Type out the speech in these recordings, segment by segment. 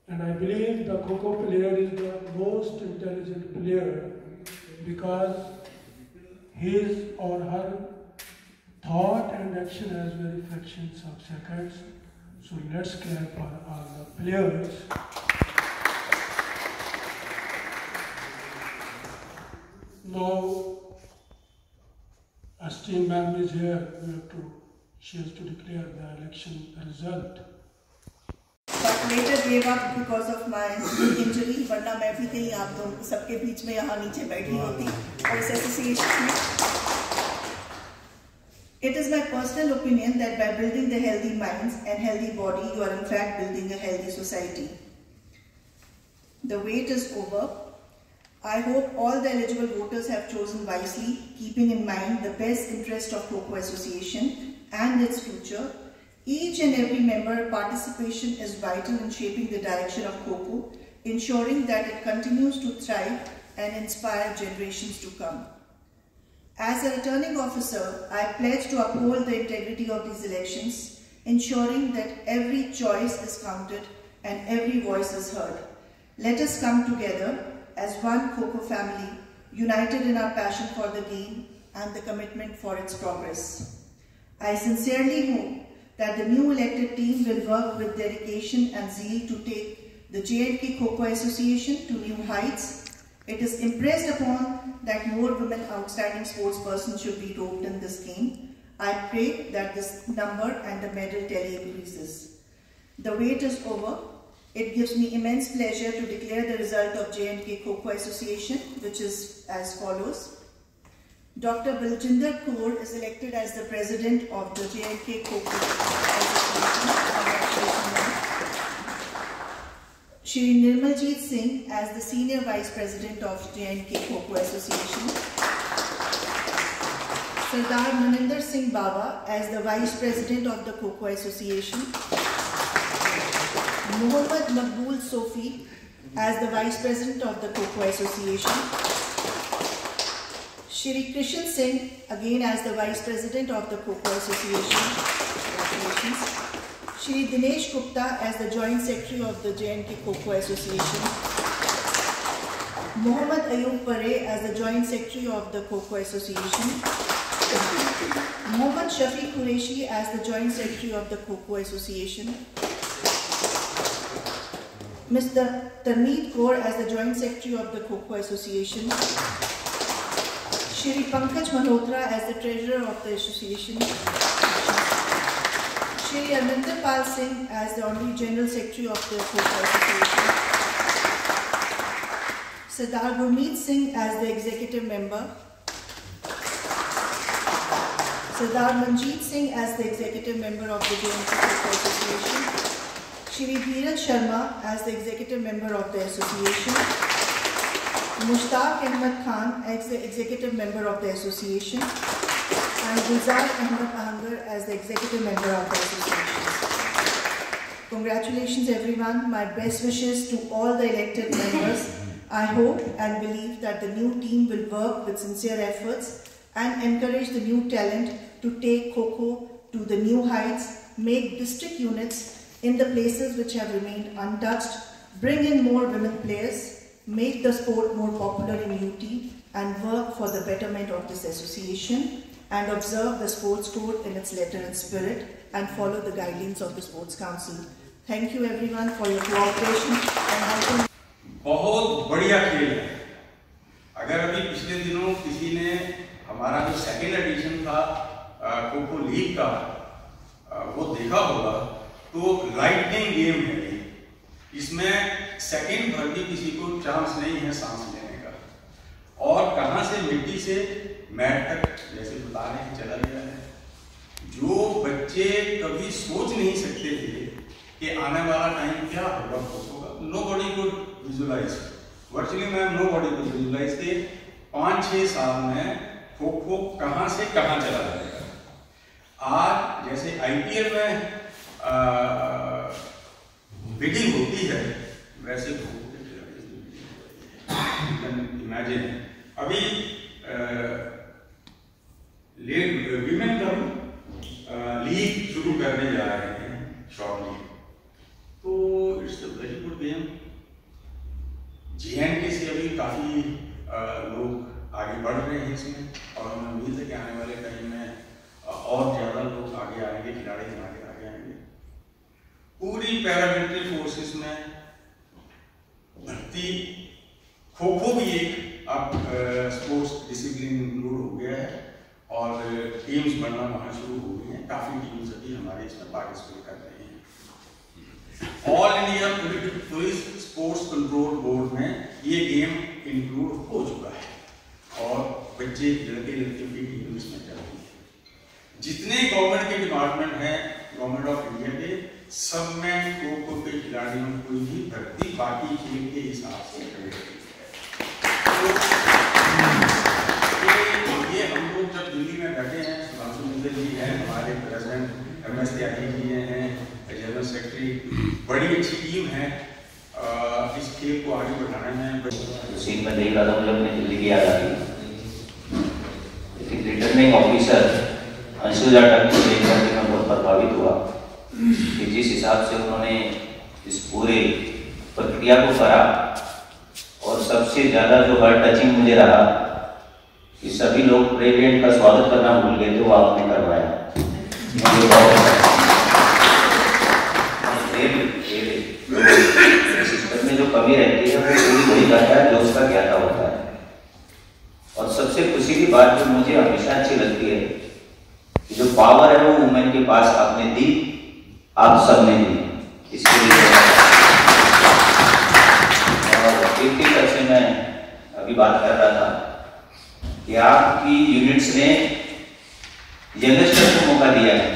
And I believe the Kho-Kho player is the most intelligent player because his or her thought and action has very fractions of seconds. So let's clap for all the players. Now, as team ma'am is here, she has to declare the election result. But later gave up because of my injury. वरना मैं भी कहीं आप दोनों सबके बीच में यहाँ नीचे बैठी होती और इस एसोसिएशन में. It is my personal opinion that by building the healthy minds and healthy body, you are in fact building a healthy society. The wait is over. I hope all the eligible voters have chosen wisely, keeping in mind the best interest of Kho-Kho Association and its future. Each and every member participation is vital in shaping the direction of Kho-Kho, ensuring that it continues to thrive and inspire generations to come. As a returning officer, I pledge to uphold the integrity of these elections, ensuring that every choice is counted and every voice is heard. Let us come together as one Kho-Kho family, united in our passion for the game and the commitment for its progress. I sincerely hope that the new elected team will work with dedication and zeal to take the J&K Kho-Kho Association to new heights. It is impressed upon that more women outstanding sportspersons should be roped in this game. I pray that this number and the medal tally increases. The wait is over. It gives me immense pleasure to declare the result of J&K Kho-Kho Association, which is as follows. Dr. Baljinder Kaur is elected as the president of the J&K Kho-Kho Association. Shri Nirmaljeet Singh as the senior vice president of J&K Kho-Kho Association. Sardar Maninder Singh Baba as the vice president of the Kho-Kho Association. Mohammad Maqbool Sofi as the vice president of the Kho-Kho Association. Shri Krishan Singh again as the vice president of the Kho-Kho Association. Congratulations. Shri Dinesh Gupta as the joint secretary of the J&K Kho-Kho Association. Mohammad Ayub Pare as the joint secretary of the Kho-Kho Association. Mohammad Shafiq Qureshi as the joint secretary of the Kho-Kho Association. Mr. Tarmeet Kaur as the joint secretary of the Kho-Kho Association. Shri Pankaj Malhotra as the treasurer of the association. Shri Arvinder Pal Singh as the honorary general secretary of the Kho-Kho Association. Sardar Gurmeet Singh as the executive member. Sardar Manjeet Singh as the executive member of the J&K Kho-Kho Association. Shri Dheeraj Sharma as the executive member of the association. Mushtaq Ahmed Khan as the executive member of the association. And Gulzar Ahmed Ahangar as the executive member of the association. Congratulations everyone. My best wishes to all the elected members. I hope and believe that the new team will work with sincere efforts and encourage the new talent to take Kho-Kho to the new heights, make district units in the places which have remained untouched, bring in more women players, make the sport more popular in UT, and work for the betterment of this association, and observe the sports code in its letter and spirit, and follow the guidelines of the Sports Council. Thank you everyone for your cooperation and helping. बहुत बढ़िया खेल है. अगर अभी पिछले दिनों किसी ने हमारा जो सेकेंड एडिशन था खो-खो लीग का वो देखा होगा तो लाइटनिंग गेम है ये. इसमें सेकंड भर भी किसी को चांस नहीं है सांस लेने का. और कहां से मिट्टी से मैट तक जैसे बता रहे हैं चला गया है. जो बच्चे कभी सोच नहीं सकते थे कि आने वाला टाइम क्या होगा खो-खो का, nobody could visualize. Virtually ma'am nobody could visualize के 5-6 साल में खो-खो कहां से कहां चला जाएगा. आज जैसे आईपीएल में बिडिंग होती है वैसे इमेजिन अभी विमेन कप लीग शुरू करने जा रहे हैं शॉर्टली. तो it's a very good game. JNK से अभी काफ़ी लोग आगे बढ़ रहे हैं इसमें, और हमें उम्मीद है कि आने वाले टाइम में और ज़्यादा लोग आगे आएंगे, खिलाड़ी आगे आएंगे। पूरी पैरामिलिट्री फोर्सेस में भर्ती, खो खो भी एक अब स्पोर्ट्स डिसिप्लिन इंक्लूड हो गया है, और टीम्स बनना वहाँ शुरू हो गई हैं। काफ़ी टीम्स अभी हमारे इसमें पार्टिसिपेट कर रही हैं। All India police sports control board में ये गेम इंक्लूड हो चुका है, और बच्चे लड़के लड़कियों की टीम इसमें चल रही है। जितने गवर्नमेंट के डिपार्टमेंट हैं गवर्नमेंट ऑफ इंडिया के, सब में खो खो के खिलाड़ियों को भी भर्ती बाकी खेल के हिसाब से कर रही है। ये हम लोग जब दिल्ली में बैठे हैं, सुधांशु मित्तल जी हैं, हमारे प्रेसिडेंट MS त्यागी जी हैं, जनरल सेक्रेटरी, बड़ी अच्छी टीम है इस खेल को आगे बढ़ाने में। सीन में देख रहा था, मुझे अपनी दिल्ली की याद आ गई। रिटर्निंग ऑफिसर अंशुजा टक को देखकर मैं बहुत प्रभावित हुआ कि जिस हिसाब से उन्होंने इस पूरे प्रक्रिया को करा, और सबसे ज़्यादा जो हार्ट टचिंग मुझे रहा कि सभी लोग प्रेसिडेंट का स्वागत करना भूल गए थे, वो आपने करवाया। मुझे बहुत सिस्टम में जो कमी रहती है वो पूरी वही करता है जो उसका ज्ञाता होता है। और सबसे खुशी की बात जो मुझे हमेशा अच्छी लगती है कि जो पावर है वो वुमेन के पास आपने दी, आप सबने दी। इसके लिए और एक से मैं अभी बात कर रहा था कि आपकी यूनिट्स ने यंगस्टर्स को मौका दिया है,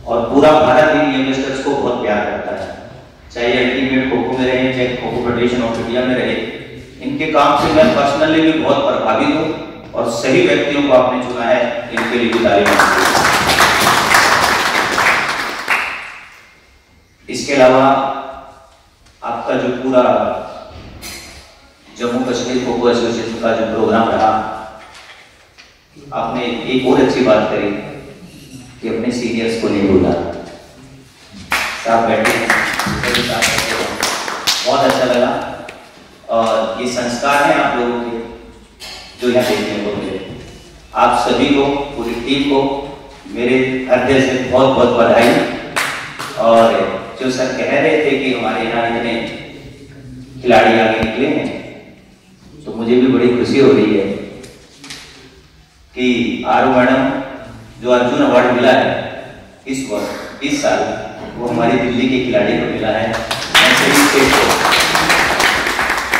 और पूरा भारत इन यंगस्टर्स को बहुत प्यार करता है, चाहे अल्टीमेट खो खो में रहे, चाहे kho kho federation of India में रहे। इनके काम से मैं पर्सनली भी बहुत प्रभावित हूँ, और सही व्यक्तियों को आपने चुना है, इनके लिए भी तारीफ। इसके अलावा आपका जो पूरा जम्मू कश्मीर खो खो एसोसिएशन का जो प्रोग्राम रहा, आपने एक और अच्छी बात करी कि अपने सीनियर्स को नहीं भूला। साहब बैठे हैं, बहुत अच्छा लगा, और ये संस्कार है आप लोगों के जो यहाँ देखने को मिले। आप सभी को, पूरी टीम को मेरे हृदय से बहुत बहुत बधाई। और जो सर कह रहे थे कि हमारे यहाँ इतने खिलाड़ी आगे निकले हैं, तो मुझे भी बड़ी खुशी हो रही है कि आरू मैडम जो अर्जुन अवार्ड मिला है इस वर्ष, इस साल, वो हमारी दिल्ली के खिलाड़ी को मिला है।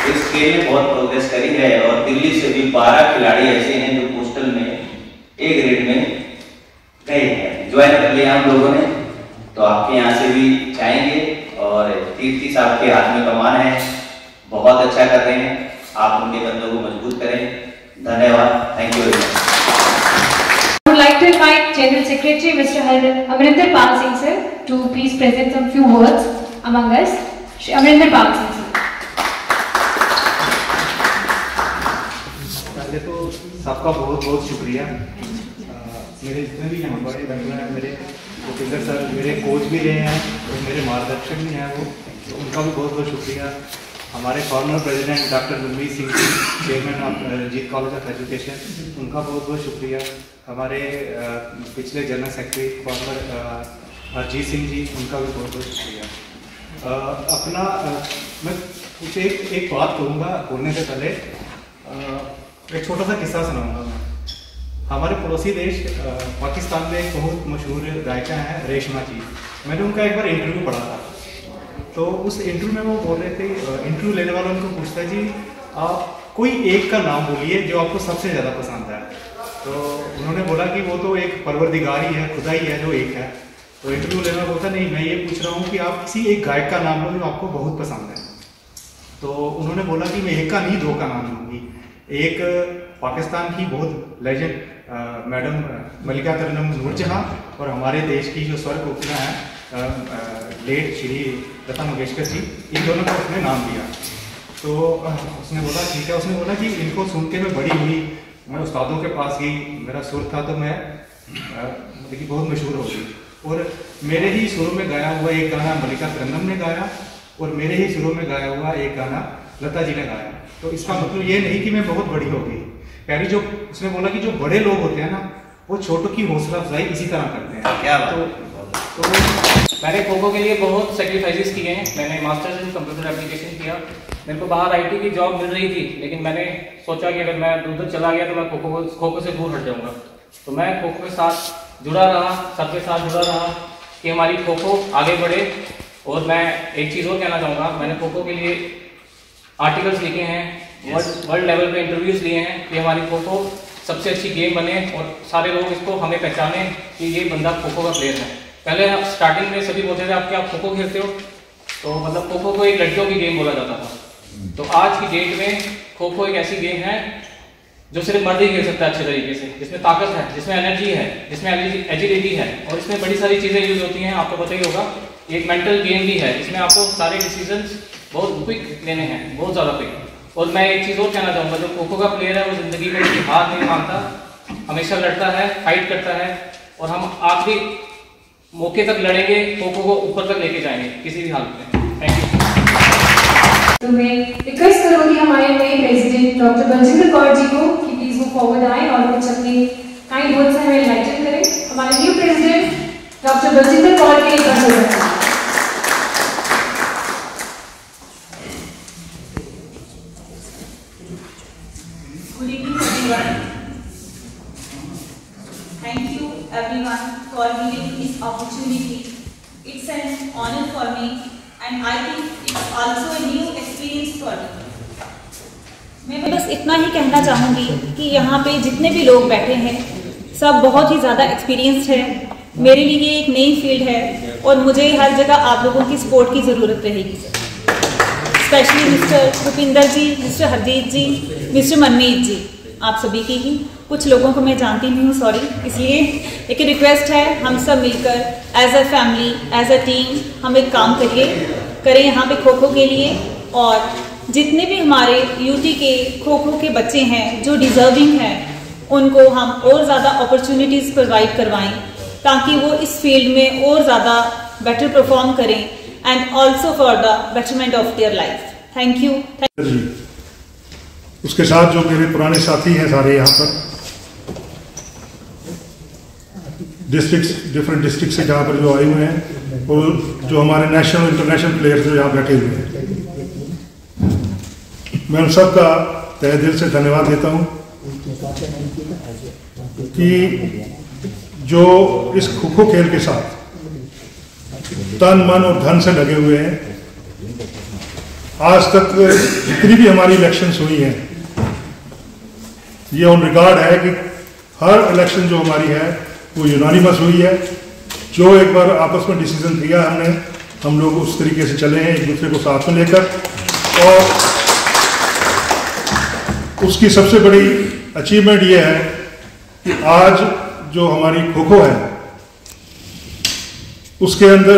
इस खेल में बहुत प्रोग्रेस करी है, और दिल्ली से भी 12 खिलाड़ी ऐसे हैं जो पोस्टल में A ग्रेड में गए हैं, ज्वाइन कर लिया हम लोगों ने। तो आपके यहाँ से भी चाहेंगे, और तीर्थी साहब के हाथ में कमान है, बहुत अच्छा कर रहे हैं, आप उनके बंदों को मजबूत करें। धन्यवाद, thank you very much. I would like to invite General Secretary Mr. Amrinder Pal Singh sir to please present some few words among us. Shri Amrinder Pal Singh sir. पहले तो सबका बहुत बहुत शुक्रिया। मेरे जितने भी यहाँ बड़े बंधु हैं, मेरे ऑफिसर सर, मेरे कोच भी रहे हैं और मेरे मार्गदर्शक भी हैं, वो तो उनका भी बहुत बहुत शुक्रिया। हमारे former president doctor Gurmeet Singh ji, chairman of Ranjit college of education, उनका बहुत बहुत शुक्रिया। हमारे पिछले general secretary former Harjeet Singh ji, उनका भी बहुत बहुत शुक्रिया। मैं कुछ एक बात कहूँगा बोलने से पहले, एक छोटा सा किस्सा सुनाऊंगा मैं। हमारे पड़ोसी देश पाकिस्तान में एक बहुत मशहूर गायिका हैं रेशमा जी। मैंने उनका एक बार इंटरव्यू पढ़ा था, तो उस इंटरव्यू में वो बोल रहे थे, इंटरव्यू लेने वाला उनको पूछता है, जी आप कोई एक का नाम बोलिए जो आपको सबसे ज़्यादा पसंद है। तो उन्होंने बोला कि वो तो एक परवरदिगार ही है, खुदा ही है जो एक है। तो इंटरव्यू लेना बोलता नहीं, मैं ये पूछ रहा हूँ कि आप किसी एक गायक का नाम लो जो आपको बहुत पसंद है। तो उन्होंने बोला कि मैं एक का नहीं, 2 का नाम लूँगी। एक पाकिस्तान की बहुत लेजेंड मैडम मलिका तरन्नुम नूरजहां, और हमारे देश की जो स्वर कोकिला है लेट श्री लता मंगेशकर जी, इन दोनों को उसने नाम दिया। तो उसने बोला ठीक है। उसने बोला कि इनको सुन के मैं बड़ी हुई, मैं उस्तादों के पास गई, मेरा सुर था तो मैं देखिए बहुत मशहूर हो गई। और मेरे ही सुर में गाया हुआ एक गाना मलिका तरन्नुम ने गाया, और मेरे ही सुरों में गाया हुआ एक गाना लता जी ने गाया। तो इसका मतलब ये नहीं कि मैं बहुत बड़ी हो गई, यानी जो उसने बोला कि जो बड़े लोग होते हैं ना वो छोटों की हौसला अफजाई इसी तरह करते हैं। क्या बात। तो मैंने खो-खो के लिए बहुत सेक्रीफाइसेस किए हैं। मैंने मास्टर्स इन कंप्यूटर एप्लीकेशन किया। मेरे को बाहर आईटी की जॉब मिल रही थी, लेकिन मैंने सोचा कि अगर मैं उधर चला गया तो मैं खो-खो से दूर हट जाऊंगा। तो मैं खो-खो के साथ जुड़ा रहा, सबके साथ जुड़ा रहा कि हमारी खो-खो आगे बढ़े। और मैं एक चीज़ और कहना चाहूँगा, मैंने खो-खो के लिए आर्टिकल्स लिखे हैं, वर्ल्ड लेवल पे इंटरव्यूज लिए हैं कि हमारी खो-खो सबसे अच्छी गेम बने और सारे लोग इसको हमें पहचाने कि ये बंदा खो-खो का प्लेयर है। पहले स्टार्टिंग में सभी बोलते थे आप क्या खो-खो खेलते हो, तो मतलब खो-खो को एक लड़कियों की गेम बोला जाता था। तो आज की डेट में खो-खो एक ऐसी गेम है जो सिर्फ मर्द ही खेल सकता है अच्छे तरीके से, जिसमें ताकत है, जिसमें एनर्जी है, जिसमें एजिलिटी है और इसमें बड़ी सारी चीज़ें यूज होती हैं। आपको पता ही होगा, एक मेंटल गेम भी है, इसमें आपको सारे डिसीजंस बहुत क्विक लेने हैं, बहुत ज़्यादा क्विक। और मैं एक चीज़ और कहना चाहूँगा, जो खो-खो का प्लेयर है वो ज़िंदगी में किसी हार नहीं मानता, हमेशा लड़ता है, फाइट करता है और हम आखिरी मौके तक लड़ेंगे, खो-खो को ऊपर तक लेके जाएंगे किसी भी हालत में। Thank you. तो मैं रिक्वेस्ट करूंगी हमारे नए प्रेसिडेंट डॉक्टर बलजिंदर कौर जी को कि प्लीज वो फॉरवर्ड आए और कुछ अपने काइंड वर्ड से हमें एनलाइटन करें। हमारे new president doctor Baljinder Kaur के एक बार Good evening everyone. Thank you everyone for giving this opportunity. It's an honor for me and I think it's also a new experience for me. मैं बस इतना ही कहना चाहूँगी कि यहाँ पे जितने भी लोग बैठे हैं सब बहुत ही ज़्यादा एक्सपीरियंस्ड हैं। मेरे लिए ये एक नई फील्ड है और मुझे हर जगह आप लोगों की सपोर्ट की ज़रूरत रहेगी, स्पेशली मिस्टर भूपिंदर जी, मिस्टर हरजीत जी, मिस्टर मनमीत जी, आप सभी की ही। कुछ लोगों को मैं जानती नहीं हूँ, सॉरी। इसलिए एक रिक्वेस्ट है, हम सब मिलकर as a family, as a team हम एक काम करें यहाँ पे खो-खो के लिए। और जितने भी हमारे यूटी के खो-खो के बच्चे हैं जो डिजर्विंग हैं, उनको हम और ज़्यादा अपॉर्चुनिटीज़ प्रोवाइड करवाएं ताकि वो इस फील्ड में और ज़्यादा बेटर परफॉर्म करें and also for the betterment of their life. Thank you. उसके साथ जो मेरे पुराने साथी हैं सारे यहाँ पर डिफरेंट डिस्ट्रिक्ट से जहाँ पर जो आए हुए हैं और जो हमारे नेशनल इंटरनेशनल प्लेयर्स जो यहाँ बैठे हुए हैं, मैं उन सब का तहे दिल से धन्यवाद देता हूँ कि जो इस खो-खो खेल के साथ तन मन और धन से लगे हुए हैं। आज तक जितनी भी हमारी इलेक्शंस हुई हैं, ये ऑन रिकॉर्ड है कि हर इलेक्शन जो हमारी है वो यूनानिमस हुई है। जो एक बार आपस में डिसीजन किया हमने, हम लोग उस तरीके से चले हैं एक दूसरे को साथ में लेकर। और उसकी सबसे बड़ी अचीवमेंट ये है कि आज जो हमारी खो-खो है उसके अंदर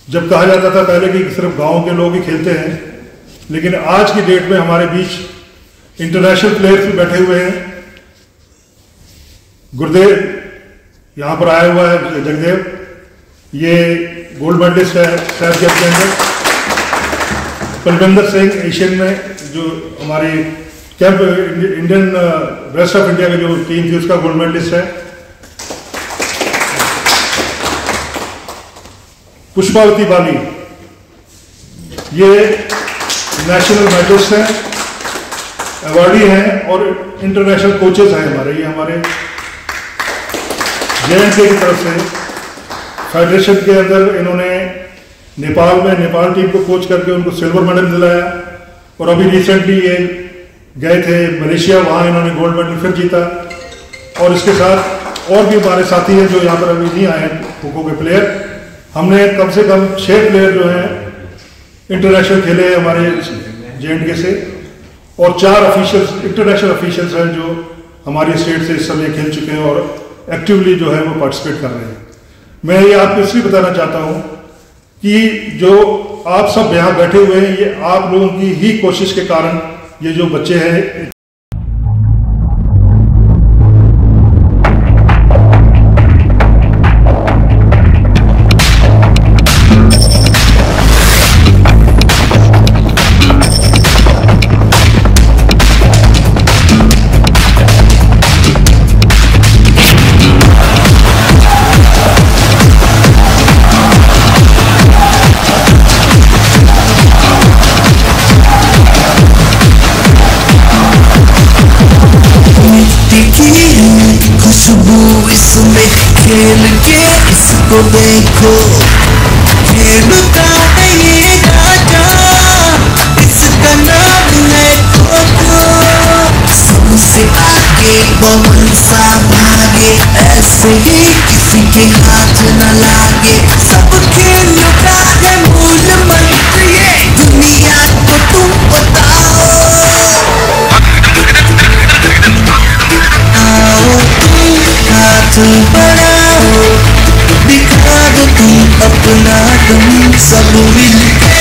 जब कहा जाता था पहले कि सिर्फ गांव के लोग ही खेलते हैं, लेकिन आज की डेट में हमारे बीच इंटरनेशनल प्लेयर्स भी बैठे हुए हैं। गुरुदेव यहाँ पर आया हुआ है, जगदेव, ये गोल्ड मेडलिस्ट है शहर गेम के अंदर। बलविंदर सिंह एशियन में जो हमारी camp Indian west of India की जो टीम थी उसका गोल्ड मेडलिस्ट है। पुष्पावती बाली ये नेशनल मेडलिस्ट हैं, अवार्डी हैं और इंटरनेशनल कोचेस हैं हमारे। ये हमारे JNK की तरफ से फेडरेशन के अंदर इन्होंने नेपाल में नेपाल टीम को कोच करके उनको सिल्वर मेडल दिलाया। और अभी रिसेंटली ये गए थे मलेशिया, वहाँ इन्होंने गोल्ड मेडल फिर जीता। और इसके साथ और भी हमारे साथी हैं जो यहाँ पर अभी नहीं आए हैं खो-खो के प्लेयर। हमने कम से कम 6 प्लेयर जो हैं इंटरनेशनल खेले हैं हमारे JNK से, और 4 ऑफिशियल्स इंटरनेशनल ऑफिशियल्स हैं जो हमारी स्टेट से इस समय खेल चुके हैं और एक्टिवली जो है वो पार्टिसिपेट कर रहे हैं। मैं ये आपको इसलिए बताना चाहता हूँ कि जो आप सब यहाँ बैठे हुए हैं, ये आप लोगों की ही कोशिश के कारण ये जो बच्चे हैं को देखो, खेलता है ये राजा, इसका नाम है खो-खो। सबसे आगे पवन सा भागे, ऐसे ही किसी के हाथ न लागे। सब खेलों का है मूल मंत्र ये, दुनिया को तुम बताओ। आओ तुम हाथ बढ़ाओ, दिखा दो तुम अपना दम। सब मिलके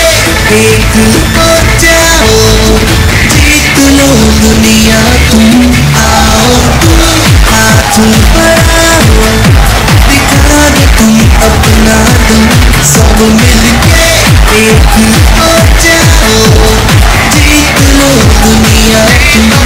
एक हो जाओ, जीत लो दुनिया तुम। आओ तुम हाथ बढ़ाओ, दिखा दो तुम अपना दम। सब मिलके एक हो जाओ, जीत लो दुनिया तुम।